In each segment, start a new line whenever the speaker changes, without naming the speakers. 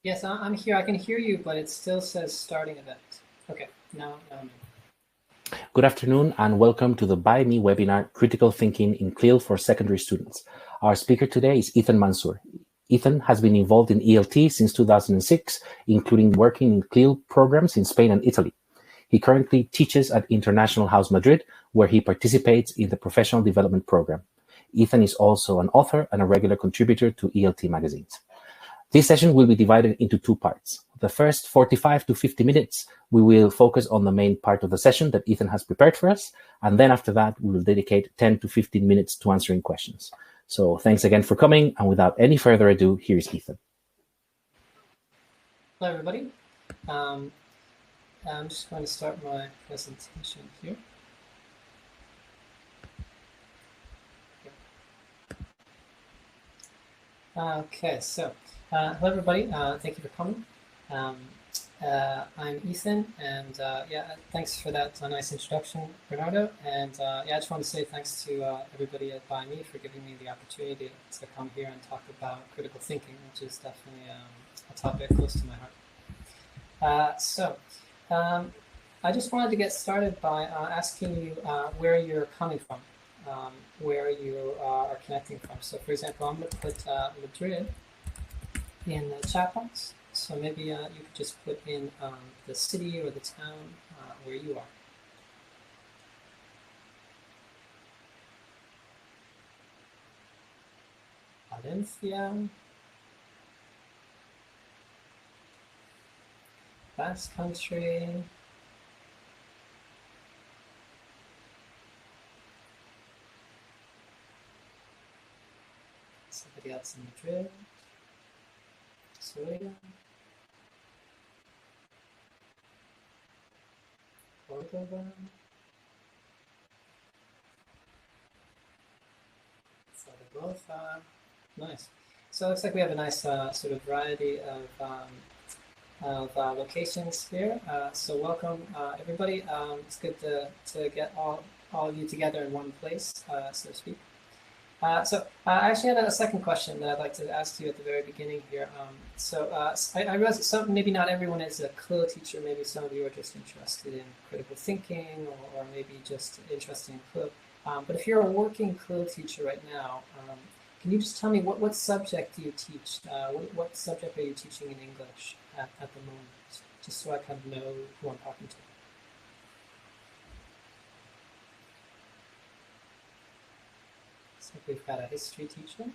Yes, I'm here. I can hear you, but it still says starting event. Okay, now I'm in.
Good afternoon and welcome to the By Me webinar, Critical Thinking in CLIL for Secondary Students. Our speaker today is Ethan Mansour. Ethan has been involved in ELT since 2006, including working in CLIL programs in Spain and Italy. He currently teaches at International House Madrid, where he participates in the Professional Development Program. Ethan is also an author and a regular contributor to ELT magazines. This session will be divided into two parts. The first 45 to 50 minutes, we will focus on the main part of the session that Ethan has prepared for us. And then after that, we will dedicate 10 to 15 minutes to answering questions. So thanks again for coming. And without any further ado, here's Ethan.
Hello, everybody. I'm just going to start my presentation here. Okay, so hello, everybody. Thank you for coming. I'm Ethan, and yeah, thanks for that nice introduction, Bernardo. And yeah, I just want to say thanks to everybody at By Me for giving me the opportunity to come here and talk about critical thinking, which is definitely a topic close to my heart. I just wanted to get started by asking you where you're coming from, where you are connecting from. So, for example, I'm going to put Madrid in the chat box. So maybe you could just put in the city or the town where you are. Valencia, Basque Country, somebody else in Madrid, Soria, Cordoba, Zaragoza. Nice. So it looks like we have a nice sort of variety of locations here. So welcome everybody. It's good to get all of you together in one place, so to speak. So I actually had a second question that I'd like to ask you at the very beginning here. I realize that maybe not everyone is a CLIL teacher. Maybe some of you are just interested in critical thinking, or maybe just interested in CLIL. But if you're a working CLIL teacher right now, can you just tell me what subject do you teach? What subject are you teaching in English at the moment? Just so I kind of know who I'm talking to. So we've got a history teacher.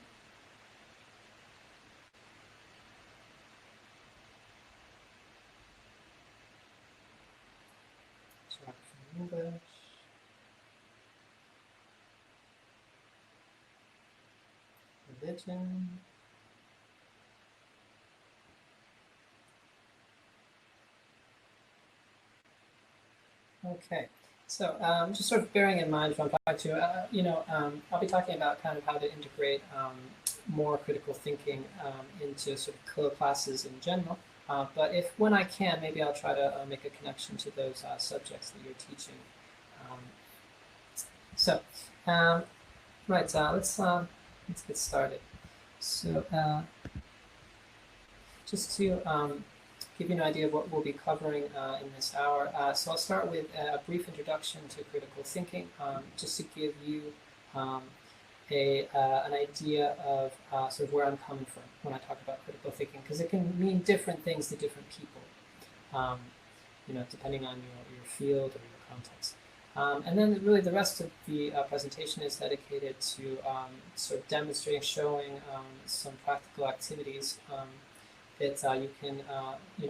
Geography and English. Religion. Okay. So just sort of bearing in mind what I'm talking to, I'll be talking about kind of how to integrate more critical thinking into sort of CLIL classes in general. But when I can, maybe I'll try to make a connection to those subjects that you're teaching. Right, let's get started. So just to give you an idea of what we'll be covering in this hour. So I'll start with a brief introduction to critical thinking, just to give you an idea of sort of where I'm coming from when I talk about critical thinking, because it can mean different things to different people, depending on your field or your context. And then really the rest of the presentation is dedicated to sort of demonstrating, showing some practical activities that you can,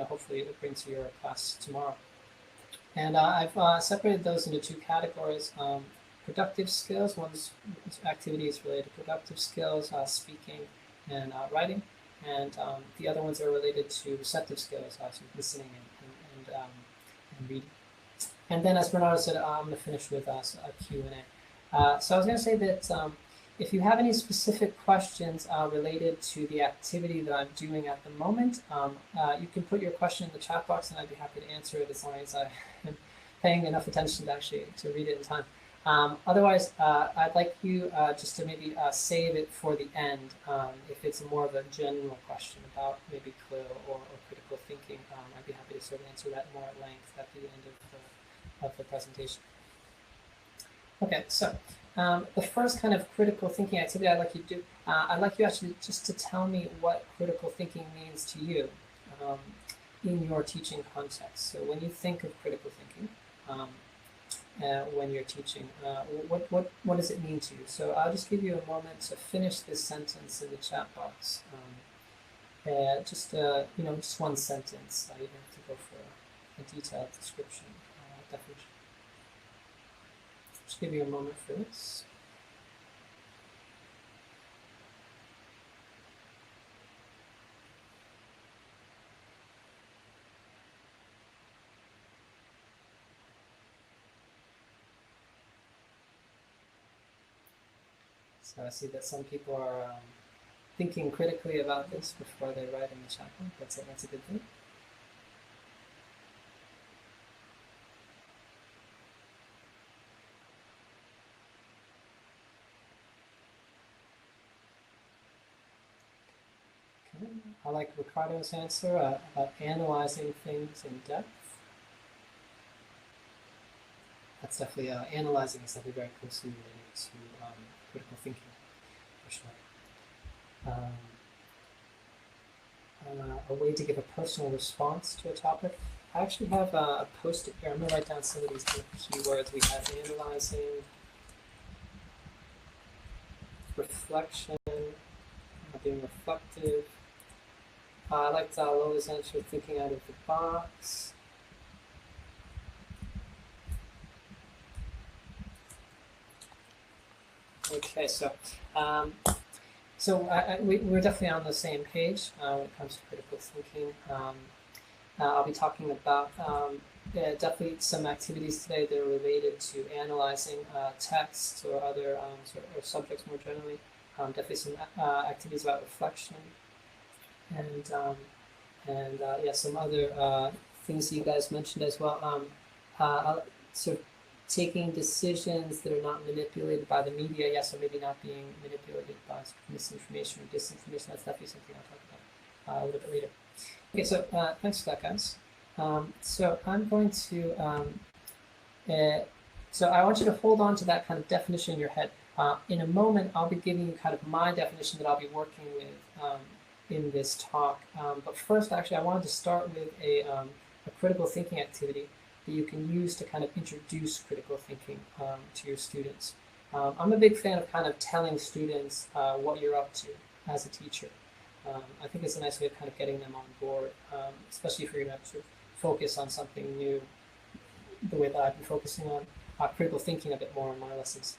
hopefully bring to your class tomorrow. And I've separated those into two categories. Productive skills, one's activities related to productive skills, speaking and writing. And the other ones are related to receptive skills, so listening and reading. And then, as Bernardo said, I'm going to finish with a Q&A. So I was going to say that if you have any specific questions related to the activity that I'm doing at the moment, you can put your question in the chat box and I'd be happy to answer it as long as I'm paying enough attention to actually read it in time. Otherwise, I'd like you just to maybe save it for the end if it's more of a general question about maybe CLIL or critical thinking. I'd be happy to sort of answer that more at length at the end of the presentation. Okay, so the first kind of critical thinking activity I'd like you to do, I'd like you actually just to tell me what critical thinking means to you in your teaching context. So when you think of critical thinking, when you're teaching, what does it mean to you? So I'll just give you a moment to finish this sentence in the chat box. Just just one sentence. You don't have to go for a detailed description, definition. Just give you a moment for this. So I see that some people are thinking critically about this before they write in the chat box. That's a good thing. Okay. I like Ricardo's answer about analyzing things in depth. That's definitely analyzing is definitely very closely related to critical thinking, for sure. A way to give a personal response to a topic. I actually have a post-it here. I'm going to write down some of these keywords. We have analyzing, reflection, being reflective. I liked Lola's answer, thinking out of the box. Okay, so we're definitely on the same page when it comes to critical thinking. I'll be talking about definitely some activities today that are related to analyzing texts or other or subjects more generally. Definitely some activities about reflection and some other things you guys mentioned as well. Sort of taking decisions that are not manipulated by the media, yes, or maybe not being manipulated by misinformation or disinformation. That's definitely something I'll talk about a little bit later. Okay, so thanks for that, guys. So I'm going to, so I want you to hold on to that kind of definition in your head. In a moment, I'll be giving you kind of my definition that I'll be working with in this talk. But first, actually, I wanted to start with a critical thinking activity that you can use to kind of introduce critical thinking to your students. I'm a big fan of kind of telling students what you're up to as a teacher. I think it's a nice way of kind of getting them on board, especially if you're going to sort of focus on something new, the way that I've been focusing on critical thinking a bit more in my lessons.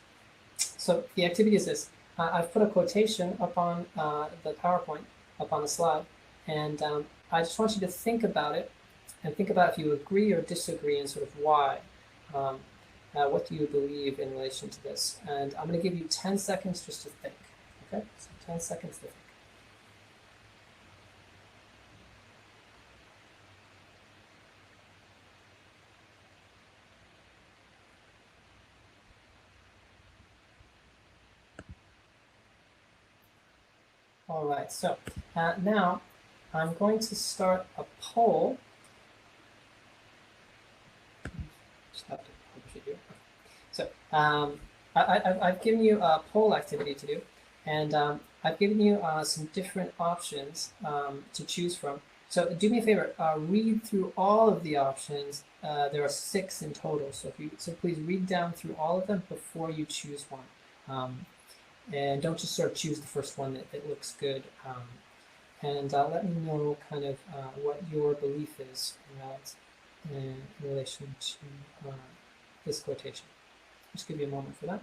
So the activity is this. I've put a quotation up on the PowerPoint, up on the slide, and I just want you to think about it and think about if you agree or disagree and sort of why. What do you believe in relation to this? And I'm going to give you 10 seconds just to think. Okay, so 10 seconds to think. All right, so now I'm going to start a poll. Just have to publish it here. So I've given you a poll activity to do, and I've given you some different options to choose from. So do me a favor, read through all of the options. There are 6 in total, so please read down through all of them before you choose one. And don't just sort of choose the first one that looks good. And let me know kind of what your belief is in relation to this quotation. Just give you a moment for that.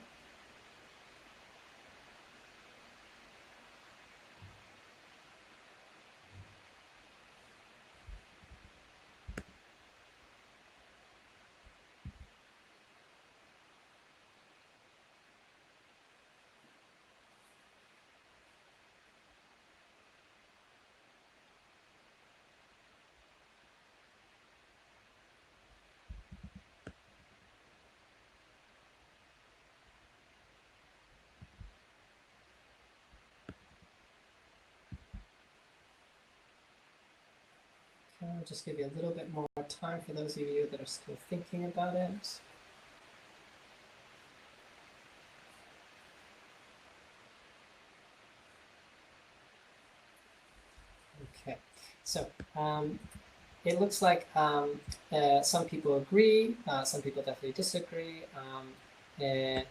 I'll just give you a little bit more time for those of you that are still thinking about it. Okay, so it looks like some people agree, some people definitely disagree, and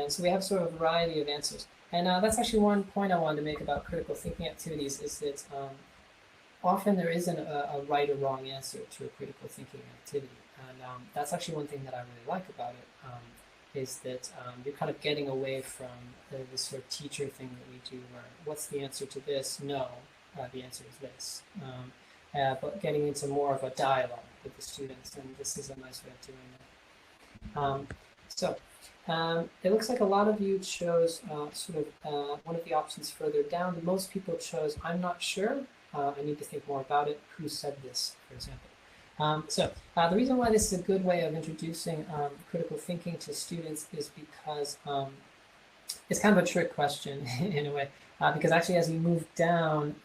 so we have sort of a variety of answers. And that's actually one point I wanted to make about critical thinking activities is that often there isn't a right or wrong answer to a critical thinking activity. And that's actually one thing that I really like about it, is that you're kind of getting away from this sort of teacher thing that we do where what's the answer to this? No, the answer is this. But getting into more of a dialogue with the students, and this is a nice way of doing that. It looks like a lot of you chose sort of one of the options further down. Most people chose, I'm not sure, I need to think more about it. Who said this, for example? The reason why this is a good way of introducing critical thinking to students is because it's kind of a trick question in a way. Because actually, as you move down,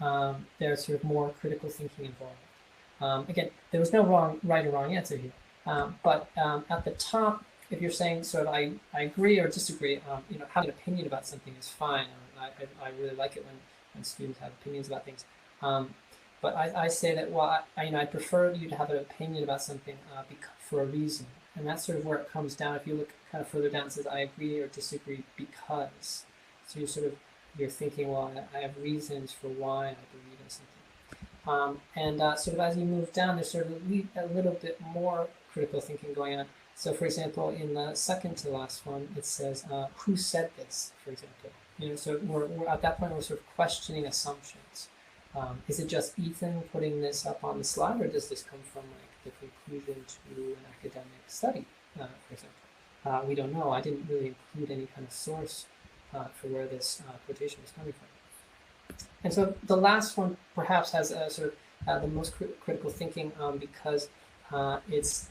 there's sort of more critical thinking involved. Again, there was no right or wrong answer here. But at the top, if you're saying sort of I agree or disagree, having an opinion about something is fine. I really like it when students have opinions about things. But I say that, well, I prefer you to have an opinion about something for a reason. And that's sort of where it comes down. If you look kind of further down, it says I agree or disagree because. So you're thinking, well, I have reasons for why I believe in something. Sort of as you move down, there's sort of a little bit more critical thinking going on. So for example, in the second to last one, it says, who said this, for example? So we're at that point, we're sort of questioning assumptions. Is it just Ethan putting this up on the slide, or does this come from like the conclusion to an academic study, for example? We don't know. I didn't really include any kind of source for where this quotation is coming from. And so the last one perhaps has sort of the most critical thinking because it's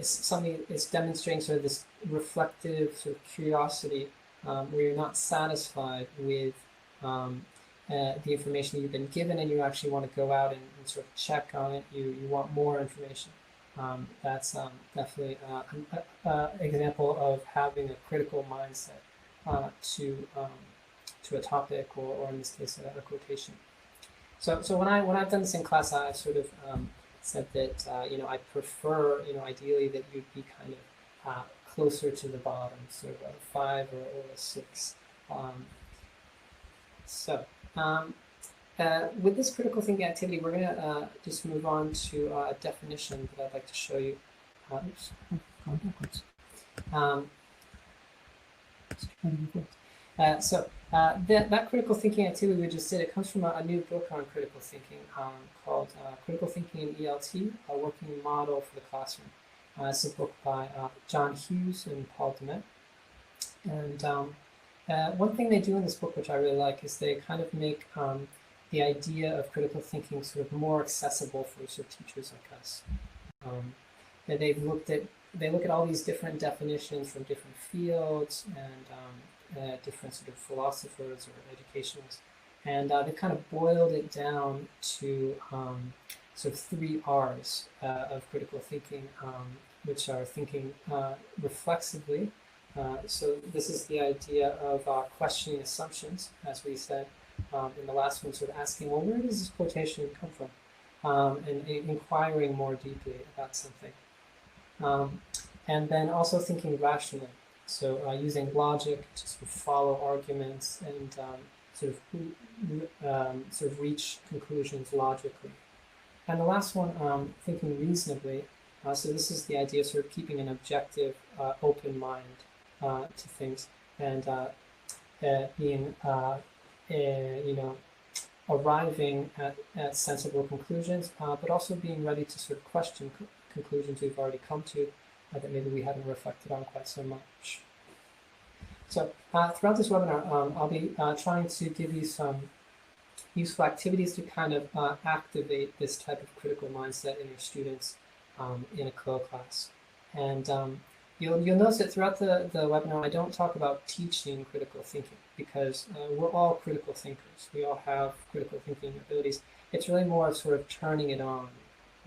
something, it's demonstrating sort of this reflective sort of curiosity where you're not satisfied with the information you've been given and you actually want to go out and sort of check on it. You want more information. That's definitely an example of having a critical mindset to a topic or in this case a quotation. So when I've done this in class, I sort of said that I prefer ideally that you'd be kind of closer to the bottom, sort of a 5 or a 6. With this critical thinking activity, we're going to just move on to a definition that I'd like to show you. Oops, going backwards. That critical thinking activity we just did, it comes from a new book on critical thinking called Critical Thinking in ELT, a Working Model for the Classroom. It's a book by John Hughes and Paul Demet. And one thing they do in this book, which I really like, is they kind of make the idea of critical thinking sort of more accessible for sort of teachers like us. And they look at all these different definitions from different fields and different sort of philosophers or educationalists, and they've kind of boiled it down to sort of 3 R's of critical thinking, which are thinking reflexively. So this is the idea of questioning assumptions, as we said in the last one, sort of asking, well, where does this quotation come from? And inquiring more deeply about something. And then also thinking rationally, so using logic to sort of follow arguments and sort of reach conclusions logically. And the last one, thinking reasonably. So this is the idea of sort of keeping an objective, open mind to things and being, arriving at sensible conclusions, but also being ready to sort of question conclusions we've already come to that maybe we haven't reflected on quite so much. So throughout this webinar, I'll be trying to give you some useful activities to kind of activate this type of critical mindset in your students in a CLIL class. And you'll notice that throughout the webinar, I don't talk about teaching critical thinking because we're all critical thinkers. We all have critical thinking abilities. It's really more of sort of turning it on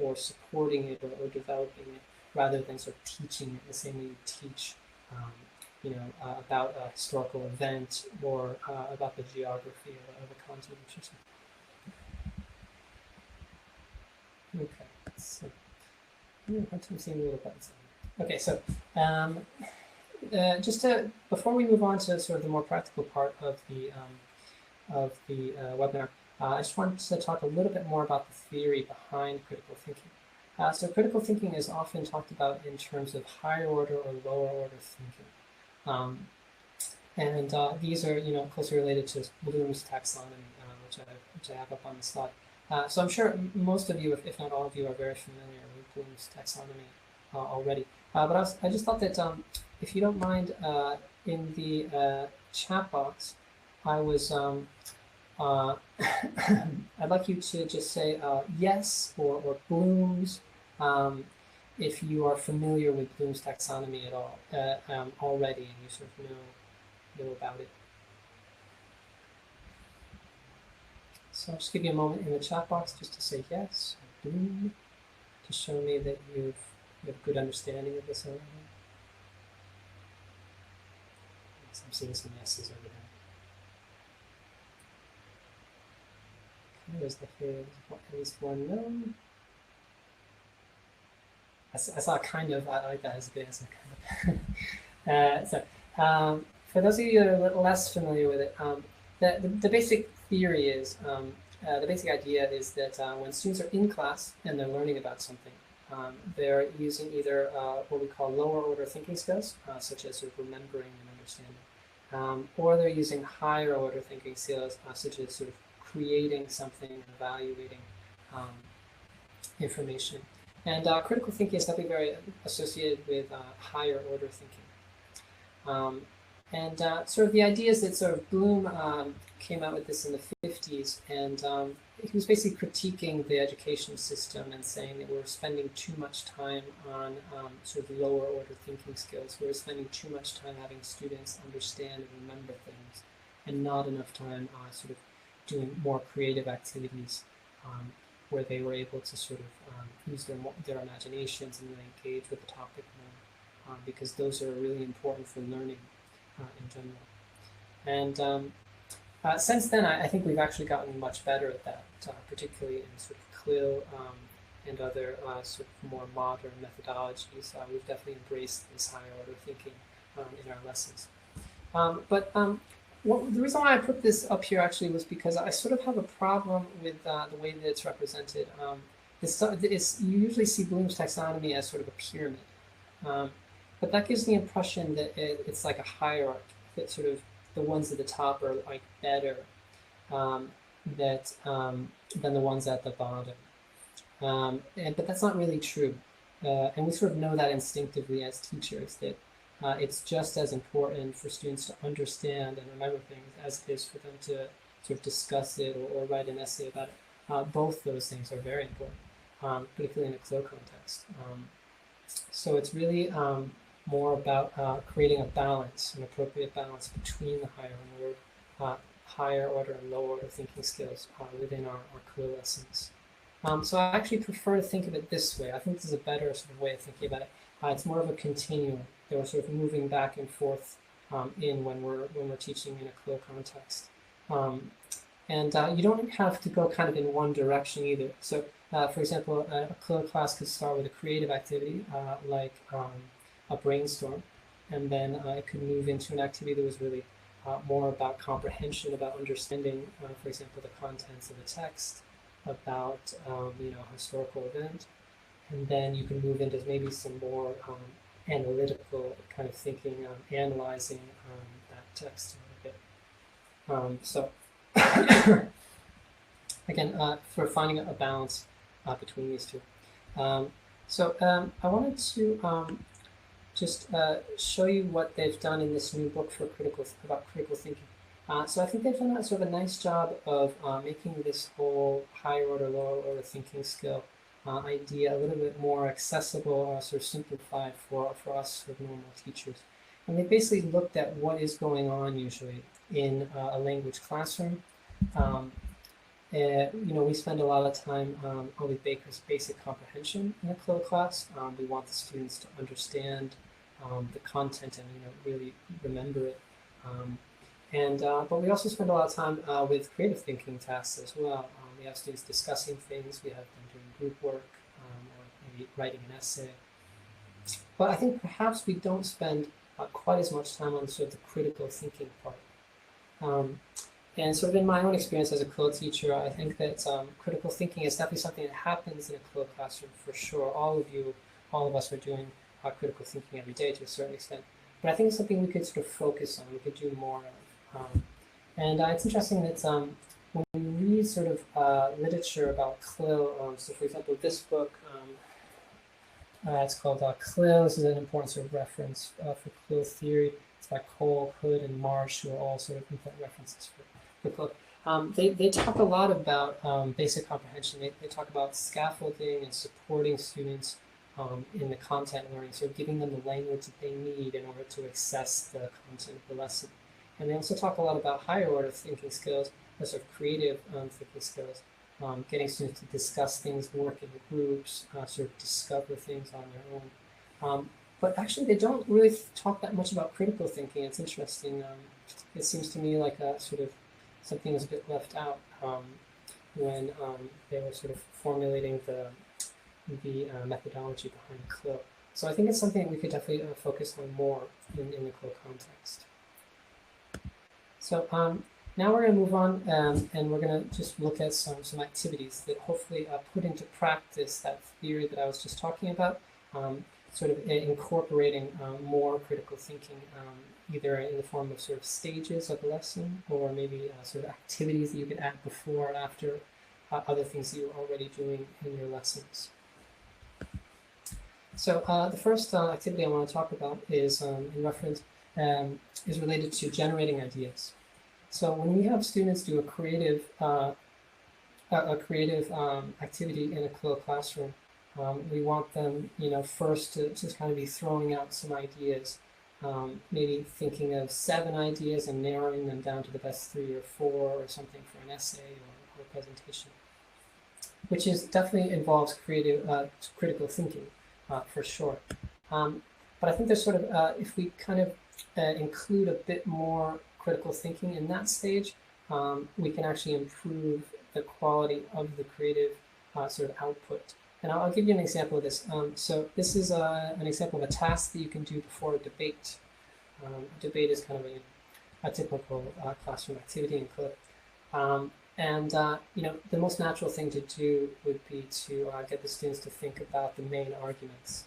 or supporting it or developing it, rather than sort of teaching it the same way you teach, about a historical event or about the geography of a continent or something. Okay, so I'm seeing little buttons. Okay, so before we move on to sort of the more practical part of the webinar, I just wanted to talk a little bit more about the theory behind critical thinking. So critical thinking is often talked about in terms of higher order or lower order thinking. These are, closely related to Bloom's taxonomy, which I have up on the slide. So I'm sure most of you, if not all of you, are very familiar with Bloom's taxonomy already. But I just thought that if you don't mind, in the chat box, I was I'd like you to just say yes or Bloom's if you are familiar with Bloom's taxonomy at all already, and you sort of know about it. So I'll just give you a moment in the chat box just to say yes or Bloom to show me that you have a good understanding of this already. So I'm seeing some yeses over there. There's at least one no. I saw kind of, I like that as a good answer, kind of. For those of you that are a little less familiar with it, the basic theory is, the basic idea is that when students are in class and they're learning about something, they're using either what we call lower order thinking skills, such as sort of remembering and understanding, or they're using higher order thinking skills, such as sort of creating something, evaluating information. And critical thinking is definitely very associated with higher order thinking. Sort of the idea is that sort of Bloom came out with this in the 50s, and he was basically critiquing the education system and saying that we're spending too much time on sort of lower order thinking skills. We're spending too much time having students understand and remember things, and not enough time sort of doing more creative activities where they were able to sort of use their imaginations and really engage with the topic more, because those are really important for learning in general. And since then, I think we've actually gotten much better at that, particularly in sort of CLIL and other sort of more modern methodologies. We've definitely embraced this higher order thinking in our lessons. The reason why I put this up here actually was because I sort of have a problem with the way that it's represented. You usually see Bloom's taxonomy as sort of a pyramid, but that gives the impression that it's like a hierarchy, that sort of the ones at the top are like better than the ones at the bottom. But that's not really true, and we sort of know that instinctively as teachers, that it's just as important for students to understand and remember things as it is for them to sort of discuss it or write an essay about it. Both those things are very important, particularly in a CLIL context. So it's really more about creating a balance, an appropriate balance between the higher order and lower order thinking skills within our CLIL lessons. So I actually prefer to think of it this way. I think this is a better sort of way of thinking about it. It's more of a continuum. They were sort of moving back and forth when we're teaching in a CLIL context. You don't have to go kind of in one direction either. So, for example, a CLIL class could start with a creative activity like a brainstorm, and then it could move into an activity that was really more about comprehension, about understanding, for example, the contents of a text, about a historical event, and then you can move into maybe some more analytical kind of thinking, analyzing that text a little bit. So again, for finding a balance between these two. I wanted to just show you what they've done in this new book about critical thinking. So I think they've done sort of a nice job of making this whole higher order, lower order thinking skill idea a little bit more accessible, sort of simplified for us sort of normal teachers. And they basically looked at what is going on usually in a language classroom, we spend a lot of time with Baker's basic comprehension in the CLIL class. We want the students to understand the content and really remember it. But we also spend a lot of time with creative thinking tasks as well. We have students discussing things. We have them doing group work or maybe writing an essay. But I think perhaps we don't spend quite as much time on sort of the critical thinking part. And sort of in my own experience as a CLIL teacher, I think that critical thinking is definitely something that happens in a CLIL classroom for sure. All of us are doing critical thinking every day to a certain extent. But I think it's something we could sort of focus on, we could do more of. And it's interesting that when you read sort of literature about CLIL, so for example, this book, it's called CLIL. This is an important sort of reference for CLIL theory. It's by Cole, Hood, and Marsh, who are all sort of important references for CLIL. They talk a lot about basic comprehension. They talk about scaffolding and supporting students in the content learning, so giving them the language that they need in order to access the content of the lesson. And they also talk a lot about higher order thinking skills, sort of creative thinking skills, getting students to discuss things, work in groups, sort of discover things on their own. But actually, they don't really talk that much about critical thinking. It's interesting. It seems to me like sort of something was a bit left out when they were sort of formulating the methodology behind CLIL. So I think it's something that we could definitely focus on more in the CLIL context. So now we're going to move on and we're going to just look at some activities that hopefully put into practice that theory that I was just talking about, sort of incorporating more critical thinking, either in the form of sort of stages of a lesson or maybe sort of activities that you could add before or after other things that you're already doing in your lessons. So the first activity I want to talk about is is related to generating ideas. So when we have students do a creative activity in a CLIL classroom, we want them, first to just kind of be throwing out some ideas, maybe thinking of 7 ideas and narrowing them down to the best 3 or 4 or something for an essay or a presentation, which definitely involves critical thinking. For sure. But I think there's sort of, if we kind of include a bit more critical thinking in that stage, we can actually improve the quality of the creative sort of output. And I'll give you an example of this. So this is an example of a task that you can do before a debate. A debate is kind of a typical classroom activity in CLIL. The most natural thing to do would be to get the students to think about the main arguments.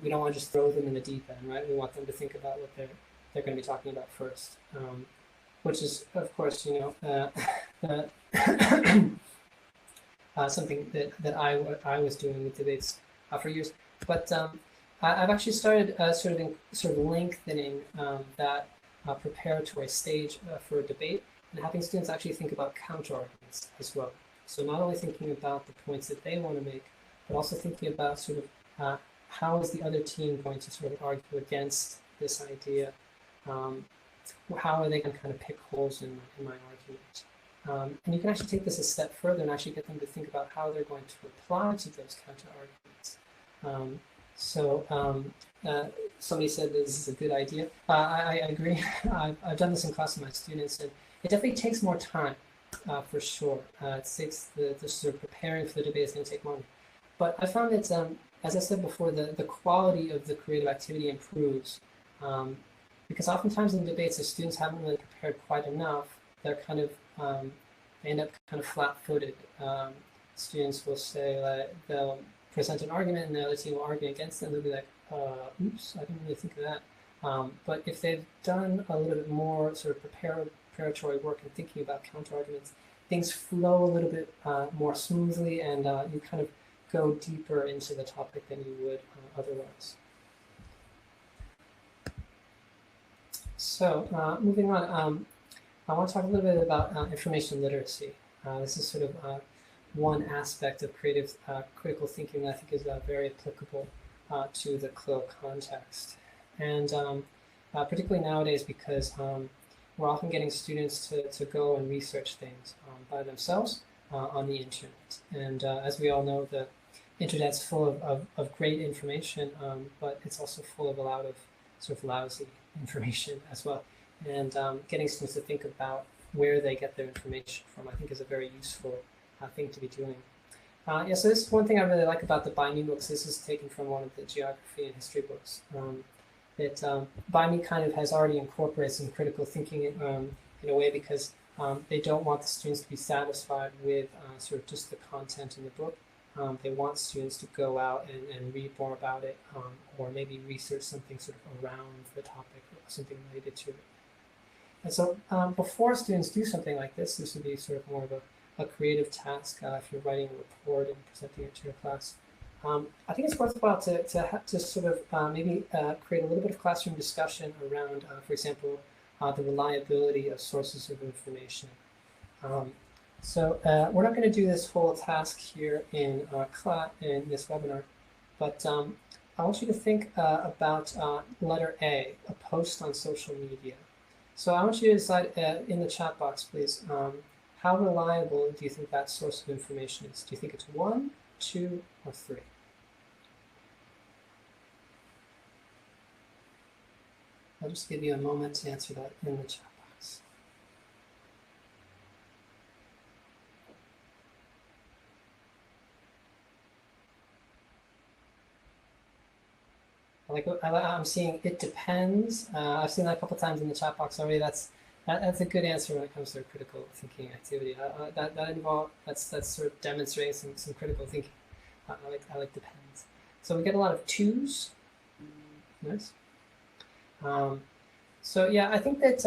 We don't want to just throw them in the deep end, right? We want them to think about what they're going to be talking about first, which is, of course, something that I was doing with debates for years. But I've actually started sort of lengthening that preparatory stage for a debate, and having students actually think about counter-arguments as well. So not only thinking about the points that they want to make, but also thinking about sort of how is the other team going to sort of argue against this idea? How are they going to kind of pick holes in my argument? And you can actually take this a step further and actually get them to think about how they're going to reply to those counter-arguments. Somebody said this is a good idea. I agree. I've done this in class with my students, and it definitely takes more time, for sure. It takes the sort of preparing for the debate is going to take longer. But I found that, as I said before, the quality of the creative activity improves. Because oftentimes in debates, if students haven't really prepared quite enough, they're kind of, they end up kind of flat-footed. Students will say, they'll present an argument and the other team will argue against them. They'll be like, oops, I didn't really think of that. But if they've done a little bit more sort of preparatory work and thinking about counter-arguments, things flow a little bit more smoothly, and you kind of go deeper into the topic than you would otherwise. So moving on, I want to talk a little bit about information literacy. This is sort of one aspect of critical thinking that I think is very applicable to the CLIL context. And particularly nowadays, because we're often getting students to go and research things by themselves, on the internet. And as we all know, the internet's full of great information, but it's also full of a lot of sort of lousy information as well. And getting students to think about where they get their information from, I think, is a very useful thing to be doing. Yeah, so this is one thing I really like about the By Me books. This is taken from one of the geography and history books. By Me kind of has already incorporated some critical thinking in a way, because they don't want the students to be satisfied with sort of just the content in the book. They want students to go out and read more about it, or maybe research something sort of around the topic or something related to it. And so before students do something like this would be sort of more of a creative task if you're writing a report and presenting it to your class. I think it's worthwhile to sort of maybe create a little bit of classroom discussion around, for example, the reliability of sources of information. So we're not going to do this whole task here in this webinar, but I want you to think about letter A, a post on social media. So I want you to decide in the chat box, please, how reliable do you think that source of information is? Do you think it's 1, 2, or 3? I'll just give you a moment to answer that in the chat box. I'm seeing it depends. I've seen that a couple times in the chat box already. That's a good answer when it comes to critical thinking activity. That's sort of demonstrating some critical thinking. I like depends. So we get a lot of 2s. Nice. So yeah, I think that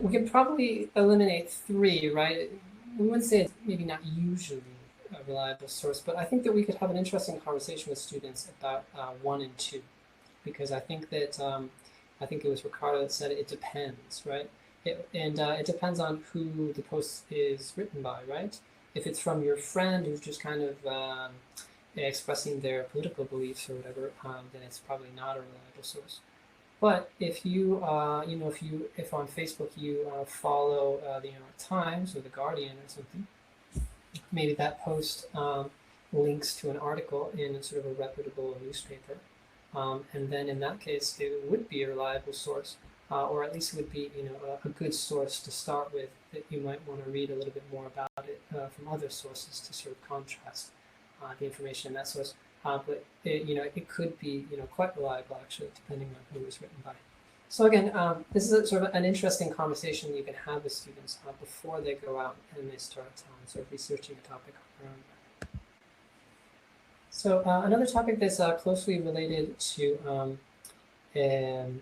we could probably eliminate 3, right? We wouldn't say it's maybe not usually a reliable source, but I think that we could have an interesting conversation with students about 1 and 2, because I think that I think it was Ricardo that said it depends, right? It depends on who the post is written by, right? If it's from your friend who's just kind of expressing their political beliefs or whatever, then it's probably not a reliable source. But if you, if on Facebook you follow the New York Times or the Guardian or something, maybe that post links to an article in a sort of a reputable newspaper, and then in that case it would be a reliable source, or at least it would be a good source to start with, that you might want to read a little bit more about it from other sources to sort of contrast the information in that source. But it could be quite reliable actually, depending on who it was written by. So again, this is sort of an interesting conversation you can have with students before they go out and they start sort of researching a topic on their own. So another topic that's closely related to the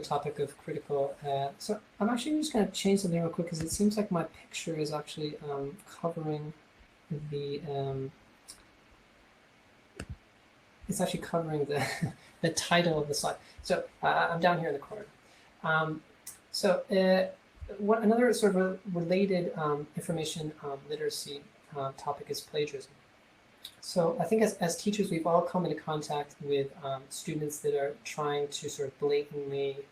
topic of critical. So I'm actually just going to change something real quick, because it seems like my picture is actually covering the. It's actually covering the title of the slide. So I'm down here in the corner. Another sort of related information literacy topic is plagiarism. So I think as teachers, we've all come into contact with students that are trying to sort of blatantly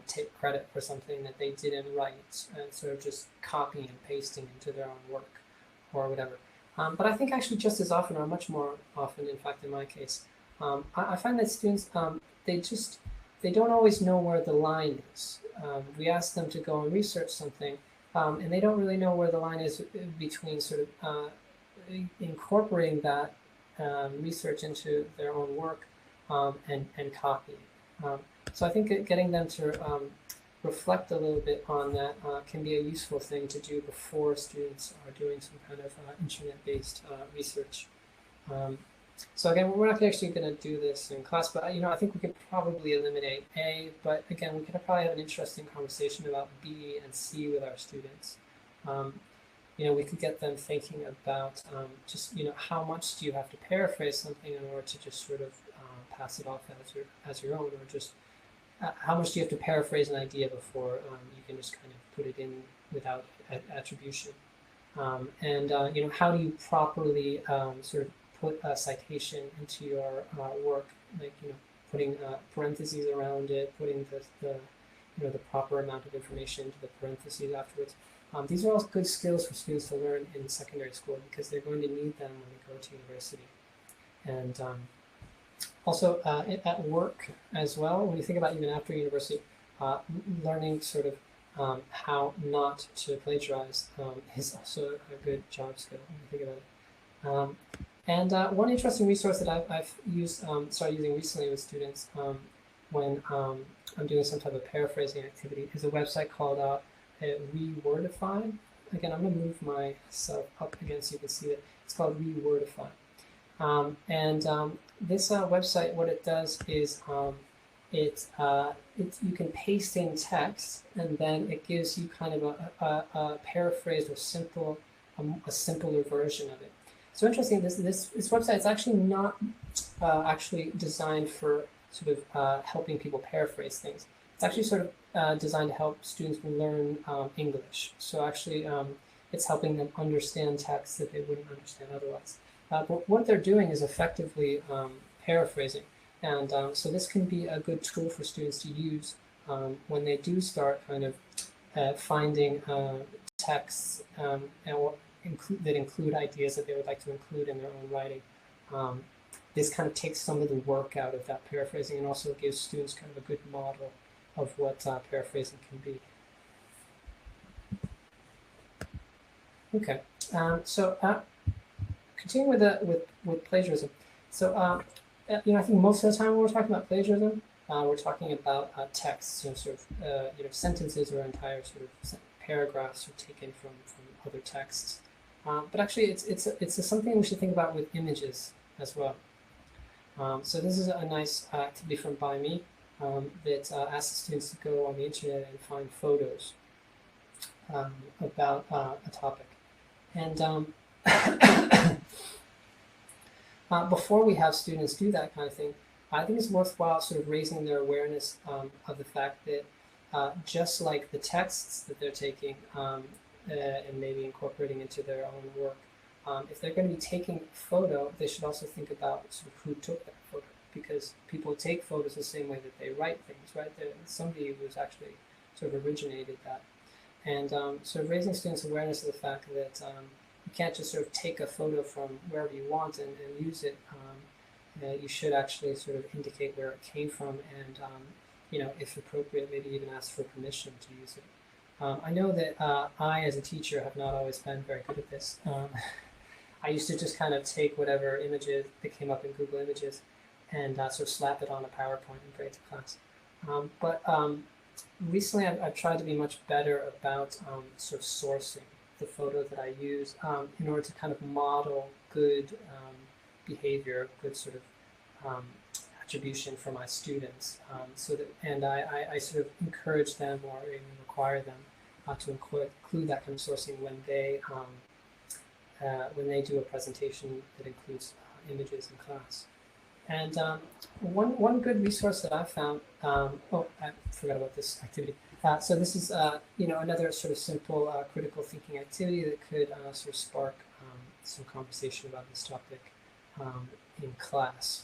take credit for something that they didn't write, and sort of just copying and pasting into their own work or whatever. But I think actually just as often, or much more often, in fact, in my case, I find that students, they don't always know where the line is. We ask them to go and research something, and they don't really know where the line is between sort of incorporating that research into their own work and copying. So I think getting them to reflect a little bit on that can be a useful thing to do before students are doing some kind of internet-based research. So again, we're not actually going to do this in class, but I think we could probably eliminate A, but again, we could probably have an interesting conversation about B and C with our students. We could get them thinking about just how much do you have to paraphrase something in order to just sort of pass it off as your own, or just how much do you have to paraphrase an idea before you can just kind of put it in without attribution? How do you properly sort of put a citation into your work, like putting parentheses around it, putting the proper amount of information into the parentheses afterwards. These are all good skills for students to learn in secondary school because they're going to need them when they go to university. And also at work as well, when you think about even after university, learning sort of how not to plagiarize is also a good job skill when you think about it. And one interesting resource that I've used, started using recently with students when I'm doing some type of paraphrasing activity is a website called Rewordify. Again, I'm going to move myself up again so you can see it. It's called Rewordify. This website, what it does is you can paste in text, and then it gives you kind of a paraphrased or a simpler version of it. So interesting. This website is actually not actually designed for sort of helping people paraphrase things. It's actually sort of designed to help students learn English. So actually, it's helping them understand texts that they wouldn't understand otherwise. But what they're doing is effectively paraphrasing. And so this can be a good tool for students to use when they do start kind of finding texts that include ideas that they would like to include in their own writing. This kind of takes some of the work out of that paraphrasing and also gives students kind of a good model of what paraphrasing can be. Okay, so continuing with plagiarism. So I think most of the time when we're talking about plagiarism, we're talking about texts, sort of sentences or entire sort of paragraphs are taken from other texts. But actually, it's something we should think about with images as well. So this is a nice activity from By Me that asks students to go on the internet and find photos about a topic. And before we have students do that kind of thing, I think it's worthwhile sort of raising their awareness of the fact that just like the texts that they're taking and maybe incorporating into their own work, if they're going to be taking a photo, they should also think about sort of who took that photo, because people take photos the same way that they write things, right? There's somebody who's actually sort of originated that. And sort of raising students' awareness of the fact that you can't just sort of take a photo from wherever you want and use it. You should actually sort of indicate where it came from and, if appropriate, maybe even ask for permission to use it. I know that I, as a teacher, have not always been very good at this. I used to just kind of take whatever images that came up in Google Images and sort of slap it on a PowerPoint and bring it to class. But recently, I've tried to be much better about sort of sourcing the photo that I use in order to kind of model good behavior, good sort of attribution for my students. I sort of encourage them or even require them to include that kind of sourcing when they do a presentation that includes images in class. And one good resource that I found, I forgot about this activity. So this is, another sort of simple critical thinking activity that could sort of spark some conversation about this topic in class.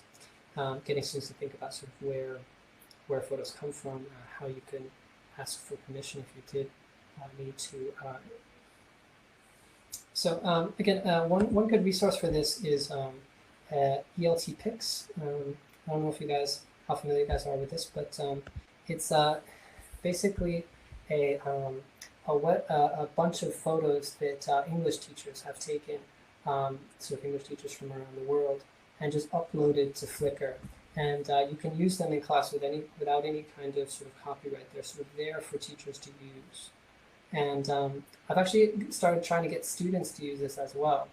Getting students to think about sort of where photos come from, how you can ask for permission if you did need to. So again, one good resource for this is ELT Pics. I don't know if how familiar you guys are with this, but it's basically a bunch of photos that English teachers have taken, sort of English teachers from around the world, and just uploaded to Flickr. And you can use them in class without any kind of sort of copyright. They're sort of there for teachers to use. And I've actually started trying to get students to use this as well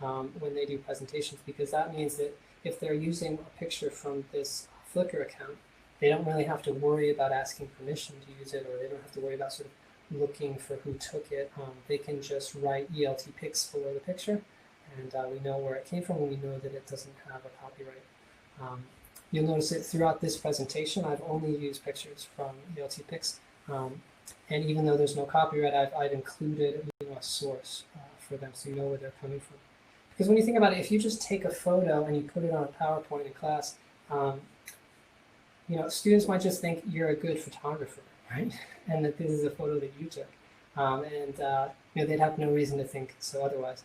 when they do presentations, because that means that if they're using a picture from this Flickr account, they don't really have to worry about asking permission to use it, or they don't have to worry about sort of looking for who took it. They can just write ELT Pics below the picture, and we know where it came from, and we know that it doesn't have a copyright. You'll notice that throughout this presentation, I've only used pictures from ELT Pics, and even though there's no copyright, I've included a source for them, so you know where they're coming from. Because when you think about it, if you just take a photo and you put it on a PowerPoint in class, students might just think you're a good photographer, right? And that this is a photo that you took. and they'd have no reason to think so otherwise,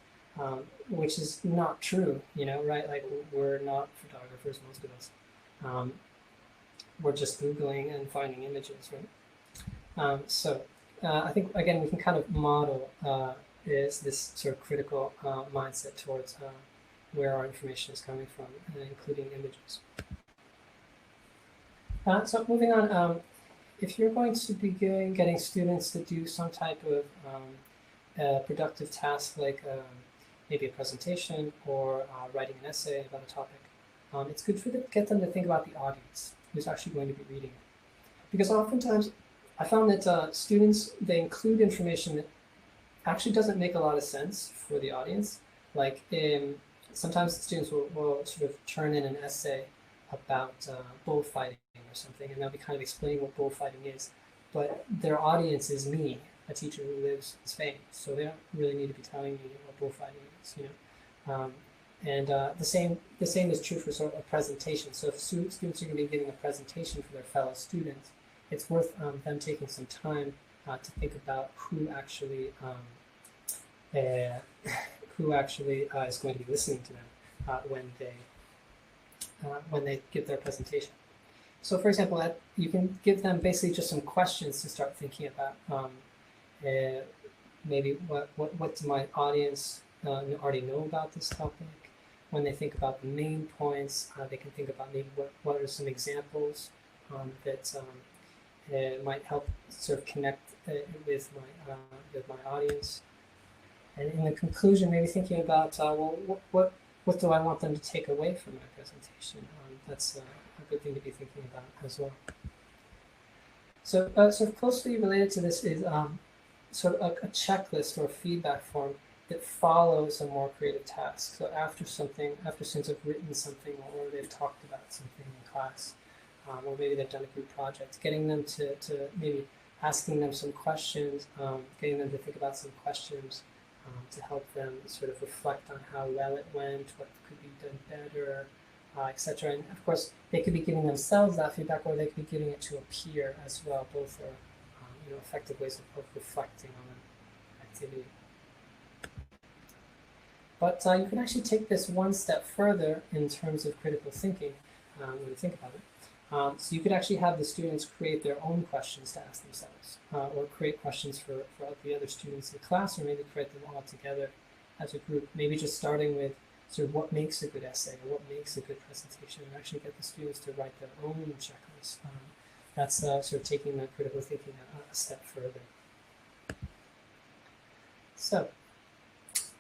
which is not true, right? Like we're not photographers, most of us. We're just Googling and finding images, right? So I think, again, we can kind of model is this sort of critical mindset towards where our information is coming from, including images. So moving on, if you're going to be getting students to do some type of productive task, like maybe a presentation or writing an essay about a topic, it's good to get them to think about the audience who's actually going to be reading it. Because oftentimes I found that students, they include information that actually doesn't make a lot of sense for the audience. Like sometimes students will sort of turn in an essay about bullfighting or something, and they'll be kind of explaining what bullfighting is. But their audience is me, a teacher who lives in Spain, so they don't really need to be telling me what bullfighting is, And the same is true for sort of a presentation. So if students are going to be giving a presentation for their fellow students, it's worth them taking some time to think about who actually is going to be listening to them when they give their presentation. So, for example, you can give them basically just some questions to start thinking about. Maybe what do my audience already know about this topic? When they think about the main points, they can think about maybe what are some examples that might help sort of connect with my audience. And in the conclusion, maybe thinking about what do I want them to take away from my presentation? That's a good thing to be thinking about as well. So sort of closely related to this is sort of a checklist or a feedback form that follows a more creative task. So after students have written something or they've talked about something in class, or maybe they've done a group project, getting them to maybe asking them some questions, getting them to think about some questions to help them sort of reflect on how well it went, what could be done better, etc. And of course, they could be giving themselves that feedback, or they could be giving it to a peer as well. Both are effective ways of reflecting on an activity. But you can actually take this one step further in terms of critical thinking when you think about it. So you could actually have the students create their own questions to ask themselves, or create questions for the other students in class, or maybe create them all together as a group. Maybe just starting with sort of what makes a good essay or what makes a good presentation, and actually get the students to write their own checklist. That's sort of taking the critical thinking a step further. So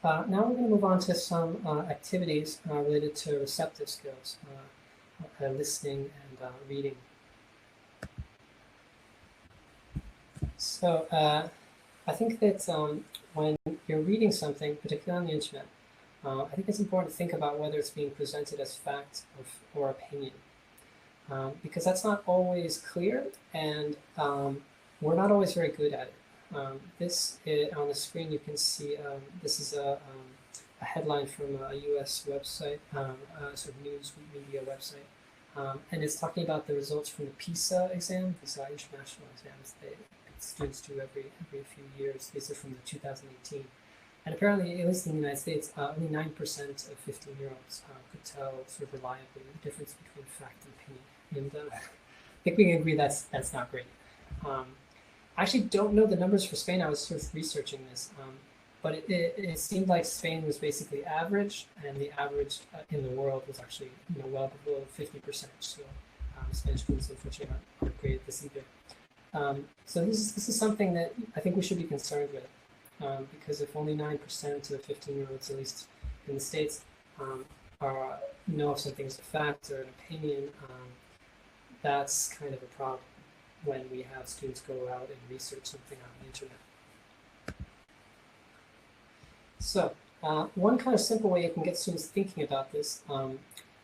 now we're going to move on to some activities related to receptive skills, listening and reading. So I think that when you're reading something, particularly on the internet, I think it's important to think about whether it's being presented as fact or opinion, because that's not always clear, and we're not always very good at it. On the screen you can see this is a headline from a U.S. website, sort of news media website, and it's talking about the results from the PISA exam, these international exams that students do every few years. These are from the 2018. And apparently, at least in the United States, only 9% of 15-year-olds could tell sort of reliably the difference between fact and opinion. And I think we can agree that's not great. I actually don't know the numbers for Spain. I was sort of researching this, but it seemed like Spain was basically average, and the average in the world was actually well below 50%. So Spanish students unfortunately aren't great at this either. So this is something that I think we should be concerned with. Because if only 9% of 15-year-olds, at least in the States, know if something's a fact or an opinion, that's kind of a problem when we have students go out and research something on the internet. So one kind of simple way you can get students thinking about this,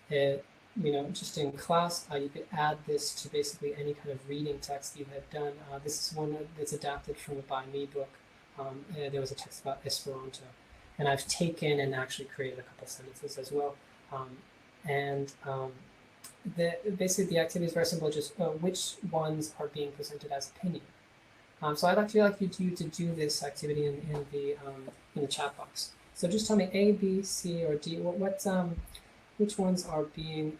just in class, you could add this to basically any kind of reading text you have done. This is one that's adapted from a By Me book. There was a text about Esperanto, and I've taken and actually created a couple sentences as well. Basically the activity is very simple, just which ones are being presented as opinion. So I'd actually like you to do this activity in the chat box. So just tell me A, B, C, or D. Which ones are being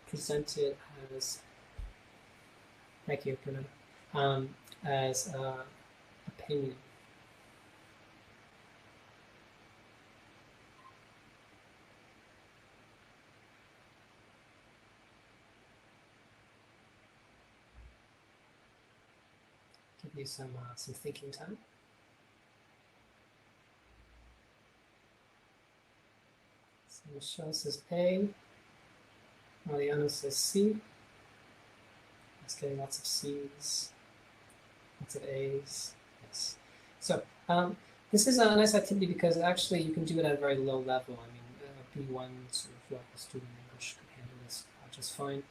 presented as? Thank you, Bruno. As opinion. Give you some thinking time. So Michelle says A. Mariano says C. It's getting lots of C's, lots of A's. Yes. So this is a nice activity because actually you can do it at a very low level. I mean, B1 sort of level student in English could handle this just fine.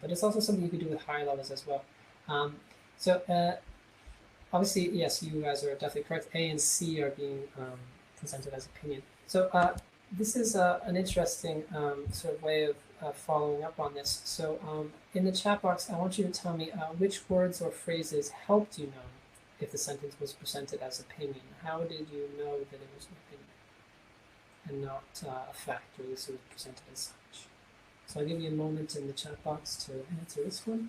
But it's also something you could do with higher levels as well. Obviously, yes, you guys are definitely correct. A and C are being presented as opinion. So this is an interesting sort of way of following up on this. So in the chat box, I want you to tell me which words or phrases helped you know if the sentence was presented as opinion. How did you know that it was an opinion and not a fact, or at least it was presented as such? So I'll give you a moment in the chat box to answer this one.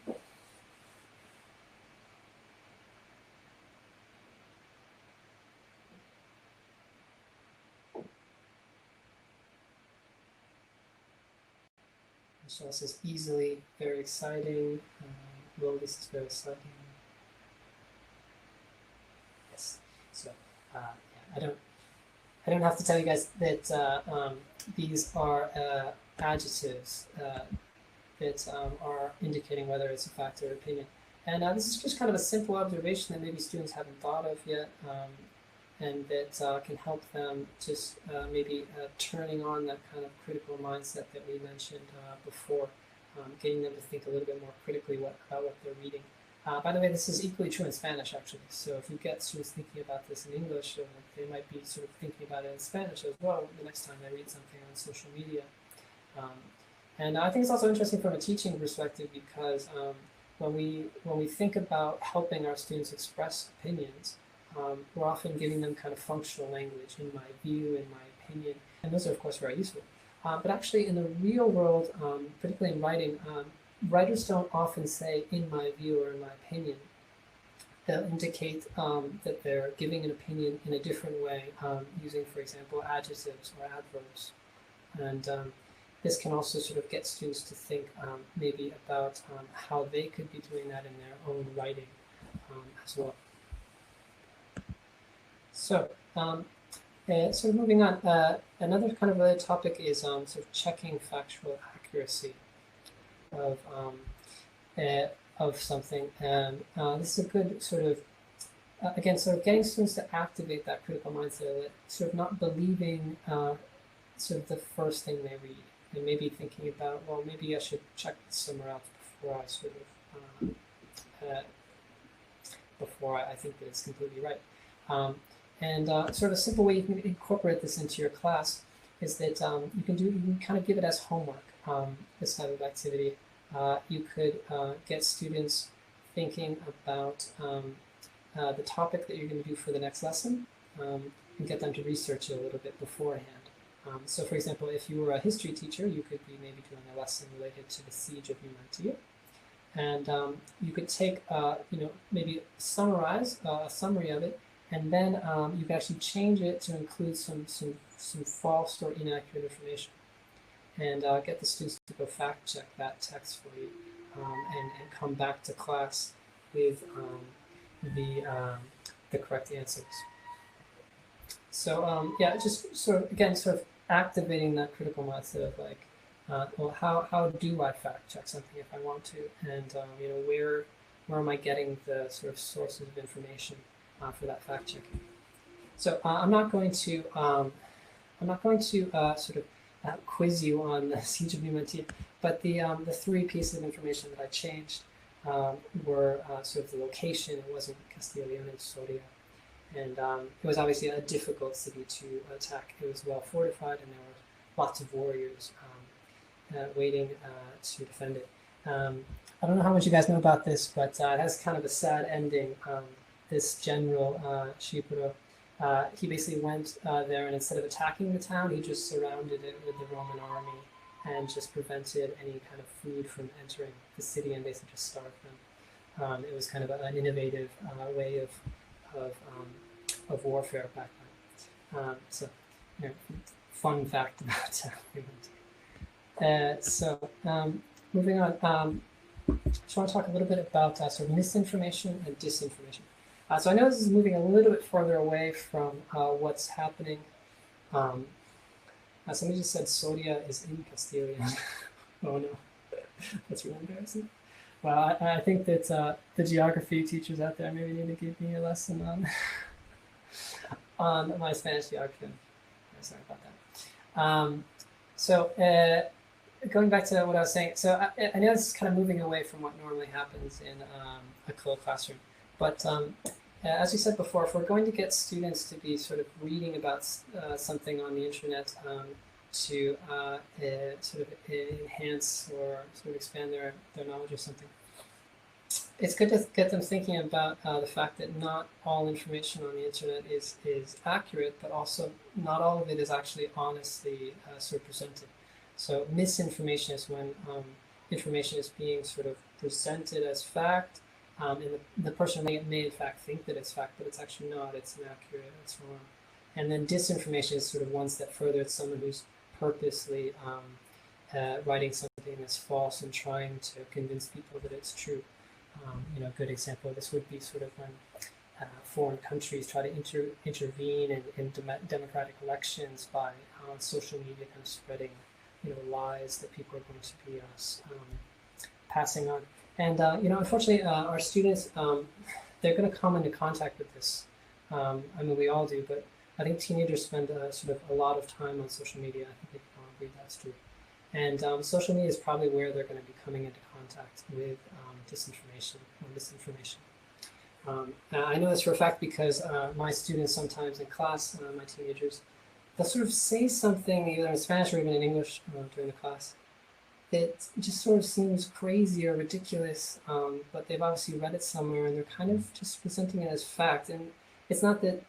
Michelle says easily, very exciting. Will, this is very exciting. Yes. So yeah, I don't have to tell you guys that these are adjectives that are indicating whether it's a fact or opinion. And this is just kind of a simple observation that maybe students haven't thought of yet, and that can help them just maybe turning on that kind of critical mindset that we mentioned before, getting them to think a little bit more critically about what they're reading. By the way, this is equally true in Spanish, actually. So if you get students thinking about this in English, they might be sort of thinking about it in Spanish as well the next time they read something on social media. And I think it's also interesting from a teaching perspective because when we think about helping our students express opinions, we're often giving them kind of functional language, in my view, in my opinion, and those are of course very useful. But actually in the real world, particularly in writing, writers don't often say in my view or in my opinion. They'll indicate that they're giving an opinion in a different way, using, for example, adjectives or adverbs. And this can also sort of get students to think maybe about how they could be doing that in their own writing as well. So, sort of moving on, another kind of related topic is sort of checking factual accuracy of something. And this is a good sort of, again, sort of getting students to activate that critical mindset, sort of not believing sort of the first thing they read, and maybe thinking about, well, maybe I should check this somewhere else before I sort of, before I think that it's completely right. And sort of a simple way you can incorporate this into your class is that you can kind of give it as homework, this type of activity. You could get students thinking about the topic that you're going to do for the next lesson, and get them to research it a little bit beforehand. So for example, if you were a history teacher, you could be maybe doing a lesson related to the siege of Numantia. And you could take, maybe summarize a summary of it, and then you can actually change it to include some false or inaccurate information, and get the students to go fact check that text for you, and come back to class with the correct answers. So yeah, just sort of, again, sort of activating that critical mindset of like, well, how do I fact check something if I want to, and where am I getting the sort of sources of information for that fact checking? So I'm not going to sort of quiz you on the siege of Numantia, but the three pieces of information that I changed were sort of the location. It wasn't Castilla-Leon and Soria, and it was obviously a difficult city to attack. It was well fortified, and there were lots of warriors waiting to defend it. I don't know how much you guys know about this, but it has kind of a sad ending. This general, Shipuro, he basically went there, and instead of attacking the town, he just surrounded it with the Roman army and just prevented any kind of food from entering the city and basically just starved them. It was kind of an innovative way of warfare back then. So, fun fact about moving on. Just want to talk a little bit about sort of misinformation and disinformation. So I know this is moving a little bit further away from what's happening. Somebody just said Soria is in Castilian. Oh no, that's really embarrassing. Well, I think that the geography teachers out there maybe need to give me a lesson on my Spanish geography. Sorry about that. Going back to what I was saying, so I know this is kind of moving away from what normally happens in a CLIL classroom, but as we said before, if we're going to get students to be sort of reading about something on the internet to sort of enhance or sort of expand their knowledge of something, it's good to get them thinking about the fact that not all information on the internet is accurate, but also not all of it is actually honestly sort of presented. So misinformation is when information is being sort of presented as fact, and the person may in fact think that it's fact, but it's actually not, it's inaccurate, it's wrong. And then disinformation is sort of ones that further it's someone who's purposely writing something that's false and trying to convince people that it's true. A good example of this would be sort of when foreign countries try to intervene in democratic elections by on social media kind of spreading lies that people are going to be passing on. And, unfortunately, our students, they're going to come into contact with this. I mean, we all do, but I think teenagers spend sort of a lot of time on social media. I think they can all agree that's true. And social media is probably where they're going to be coming into contact with disinformation or misinformation. I know this for a fact because my students sometimes in class, my teenagers, they'll sort of say something either in Spanish or even in English during the class that just sort of seems crazy or ridiculous, but they've obviously read it somewhere and they're kind of just presenting it as fact. And it's not that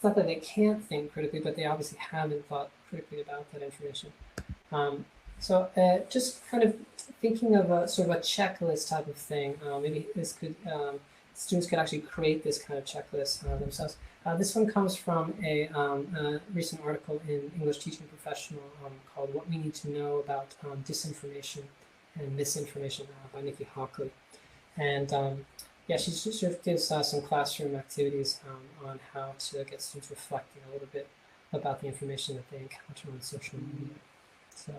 they can't think critically, but they obviously haven't thought critically about that information. Just kind of thinking of a sort of a checklist type of thing. Maybe this could students could actually create this kind of checklist themselves. This one comes from a recent article in English Teaching Professional called "What We Need to Know About Disinformation and Misinformation" by Nikki Hockley. And she sort of gives some classroom activities on how to get students reflecting a little bit about the information that they encounter on social media. So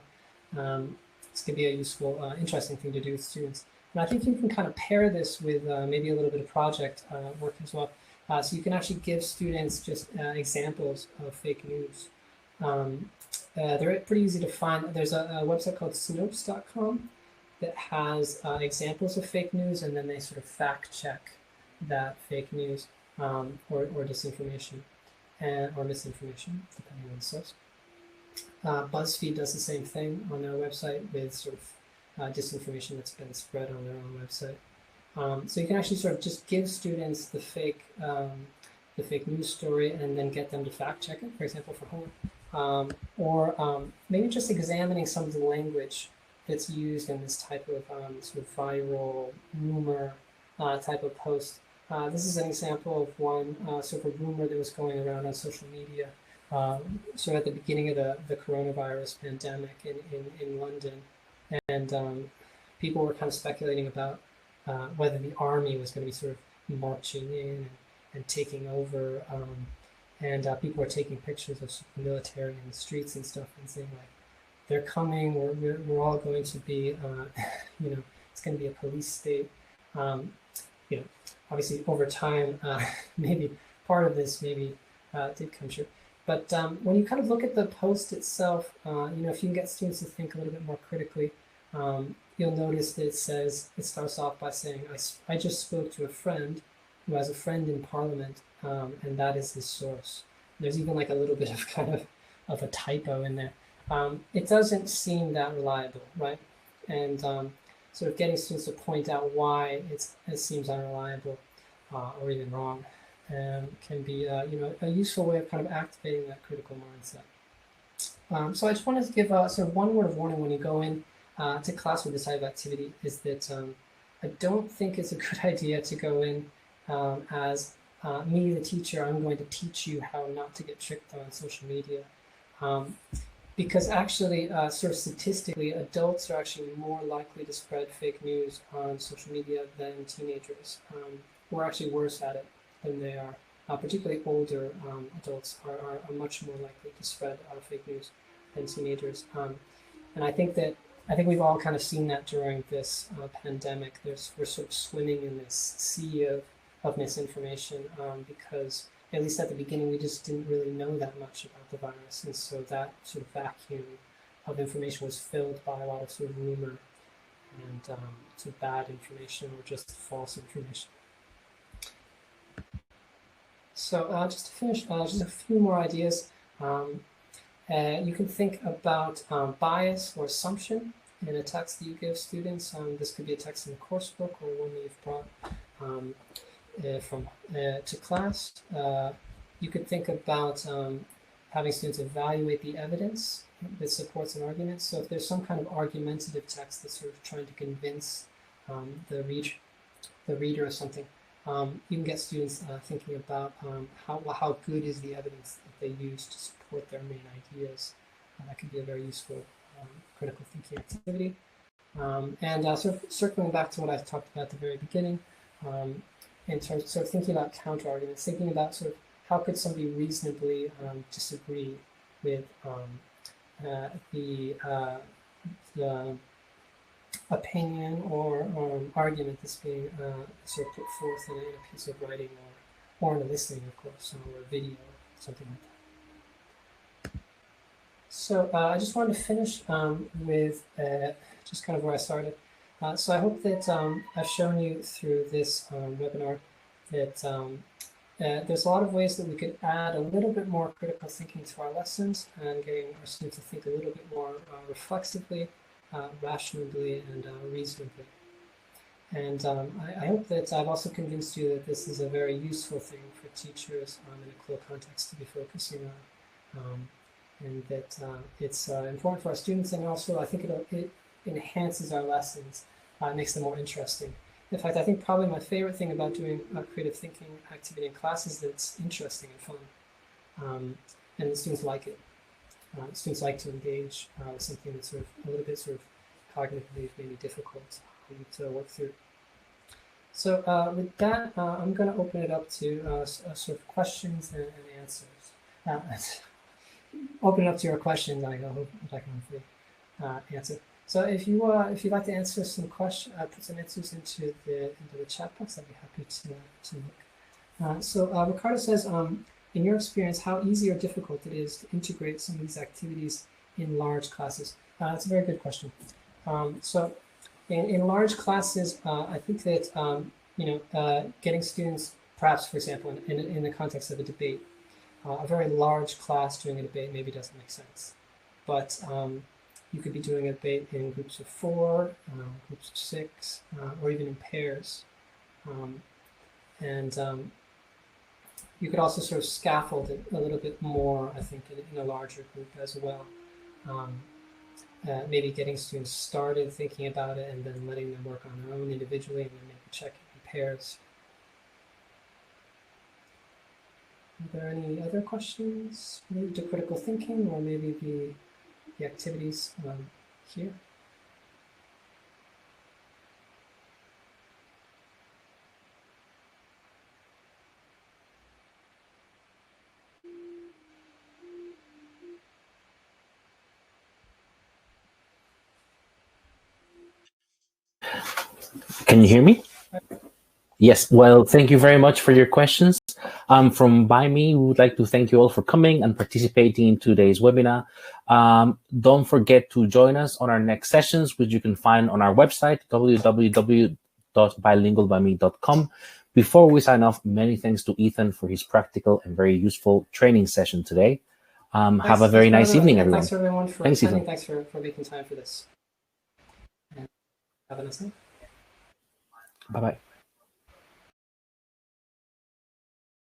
this could be a useful, interesting thing to do with students. And I think you can kind of pair this with maybe a little bit of project work as well. So you can actually give students just examples of fake news. They're pretty easy to find. There's a website called Snopes.com that has examples of fake news, and then they sort of fact check that fake news or disinformation or misinformation, depending on the source. BuzzFeed does the same thing on their website with sort of disinformation that's been spread on their own website. So you can actually sort of just give students the fake news story and then get them to fact check it, for example, for homework. Or maybe just examining some of the language that's used in this type of sort of viral rumor type of post. This is an example of one sort of rumor that was going around on social media sort of at the beginning of the coronavirus pandemic in London. And people were kind of speculating about whether the army was going to be sort of marching in and taking over. And people were taking pictures of the military in the streets and stuff and saying, like, they're coming, we're all going to be, it's going to be a police state. Obviously over time, maybe part of this maybe did come true. But when you kind of look at the post itself, if you can get students to think a little bit more critically, you'll notice that it starts off by saying, I just spoke to a friend who has a friend in Parliament, and that is his source. There's even like a little bit of kind of a typo in there. It doesn't seem that reliable, right? And sort of getting students to point out why it seems unreliable or even wrong can be a useful way of kind of activating that critical mindset. So I just wanted to give sort of one word of warning when you go in to class with this type of activity is that I don't think it's a good idea to go in as me, the teacher, I'm going to teach you how not to get tricked on social media. Because actually, sort of statistically, adults are actually more likely to spread fake news on social media than teenagers. We're actually worse at it than they are. Particularly older adults are much more likely to spread fake news than teenagers. And I think we've all kind of seen that during this pandemic. We're sort of swimming in this sea of misinformation because at least at the beginning, we just didn't really know that much about the virus. And so that sort of vacuum of information was filled by a lot of sort of rumor and sort of bad information or just false information. So just to finish, just a few more ideas. You can think about bias or assumption in a text that you give students. This could be a text in the coursebook or one that you've brought to class. You could think about having students evaluate the evidence that supports an argument. So if there's some kind of argumentative text that's sort of trying to convince the reader of something, you can get students thinking about how good is the evidence that they use to support their main ideas. That could be a very useful critical thinking activity. And sort of circling back to what I talked about at the very beginning, in terms of sort of thinking about counter arguments, thinking about sort of how could somebody reasonably disagree with the opinion or argument that's being sort of put forth in a piece of writing or in a listening, of course, or a video, something like that. So I just wanted to finish with just kind of where I started. So I hope that I've shown you through this webinar that there's a lot of ways that we could add a little bit more critical thinking to our lessons and getting our students to think a little bit more reflexively, rationally, and reasonably. And I hope that I've also convinced you that this is a very useful thing for teachers in a CLIL context to be focusing on, and that it's important for our students, and also I think it enhances our lessons, makes them more interesting. In fact, I think probably my favorite thing about doing a creative thinking activity in class is that it's interesting and fun, and the students like it. Students like to engage with something that's sort of a little bit sort of cognitively maybe difficult to work through. So with that, I'm going to open it up to sort of questions and answers. Open it up to your questions. I hope I can hopefully answer. So if you'd like to answer some questions, put some answers into the chat box, I'd be happy to look. So Ricardo says, in your experience, how easy or difficult it is to integrate some of these activities in large classes? That's a very good question. So in large classes, I think that getting students, perhaps for example, in the context of a debate, a very large class doing a debate maybe doesn't make sense, but you could be doing a debate in groups of 4, groups of 6, or even in pairs. You could also sort of scaffold it a little bit more, I think, in a larger group as well. Maybe getting students started thinking about it and then letting them work on their own individually and then maybe check it in pairs. Are there any other questions related to critical thinking or maybe the activities here?
Can you hear me? Yes, well, thank you very much for your questions. From By Me, we would like to thank you all for coming and participating in today's webinar. Don't forget to join us on our next sessions, which you can find on our website, www.bilingualbyme.com. Before we sign off, many thanks to Ethan for his practical and very useful training session today. Have a very nice evening, everyone.
Thanks everyone for
attending.
Thanks for making time for this. Have a nice night.
Bye-bye.